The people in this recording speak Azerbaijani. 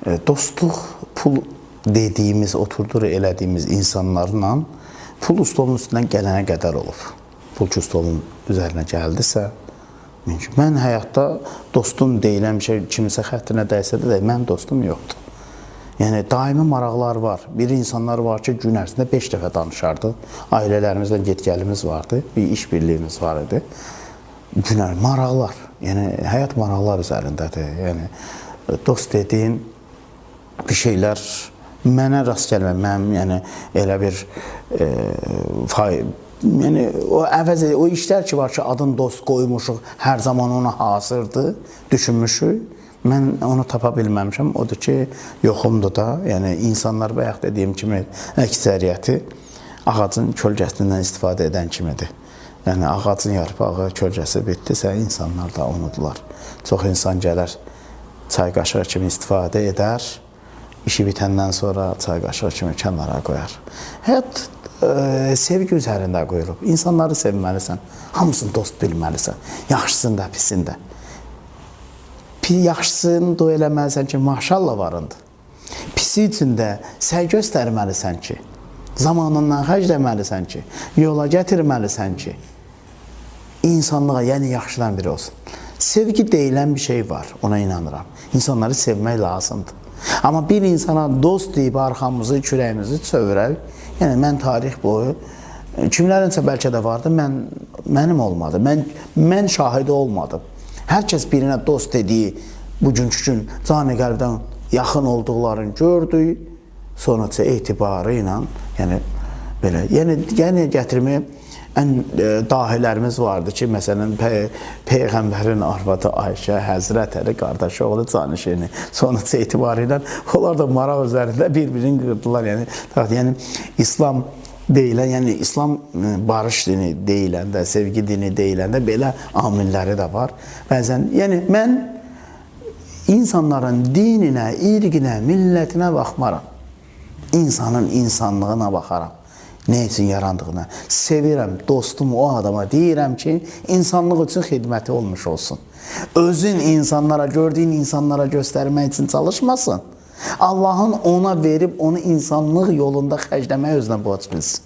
Dostluq pul dediyimiz, oturdur elədiyimiz insanlarla pul stolunun üstündən gələnə qədər olub. Pul stolunun üzərinə gəldisə, mən həyatda dostum deyilən bir şey kimisə xətrinə dəysə də mənim dostum yoxdur. Yəni, daimi maraqlar var. Bir insanlar var ki, gün ərzində 5 dəfə danışardı. Ailələrimizlə get-gəlimiz vardı, bir iş birliyimiz var idi. Günər, maraqlar, yəni həyat maraqlar üzərindədir. Yəni, dost dediyin bir şeylər mənə rast gəlmə, mənim yəni elə bir yəni o əvəz o işlər ki var ki, adın dost qoymuşuq, hər zaman ona hazırdır, düşünmüşük. Mən onu tapa bilməmişəm. Odur ki, yoxumdur da. Yəni, insanlar bayaq dediyim kimi əksəriyyəti ağacın kölgəsindən istifadə edən kimidir. Yəni, ağacın yarpağı, kölgəsi bitdisə, insanlar da unudular. Çox insan gələr, çay qaşığı kimi istifadə edər, işi bitəndən sonra çay qaşığı kimi kənara qoyar. Həyat sevgi üzərində qoyulub. İnsanları sevməlisən, hamısını dost bilməlisən, yaxşısın da, pisin də. Yaxşısını da eləməlisən ki, maşallah varındır. Pisi üçün də səy göstərməlisən ki, zamanından xərcləməlisən ki, yola gətirməlisən ki, insanlığa, yəni yaxşıdan biri olsun. Sevgi deyilən bir şey var, ona inanıram. İnsanları sevmək lazımdır. Amma bir insana dost deyib arxamızı, kürəyimizi çövrək, yəni mən tarix boyu, kimlərinsə bəlkə də vardı, mənim olmadı, mən şahidi olmadım. Hər kəs birinə dost dediyi bugünkü gün cani qəlbdən yaxın olduqlarını gördük, sonrası etibarı ilə, yəni belə, yəni gətirməyə ən dahilərimiz vardı ki, məsələn, Peyğəmbərin arvadı Ayşə, Həzrət Əli, qardaşı oğlu Canişini, sonrası etibarı ilə onlar da maraq üzərində bir-birini qırdılar. Yəni, İslam deyilən, yəni İslam barış dini deyiləndə, sevgi dini deyiləndə belə amilləri də var. Bəzən, yəni mən insanların dininə, irqinə, millətinə baxmaram. İnsanın insanlığına baxaram. Nə üçün yarandığına. Sevirəm, dostum o adama deyirəm ki, insanlıq üçün xidməti olmuş olsun. Özün insanlara, gördüyün insanlara göstərmək üçün çalışmasın. Allahın ona verib, onu insanlıq yolunda xərcləmək özünə borc bilsin.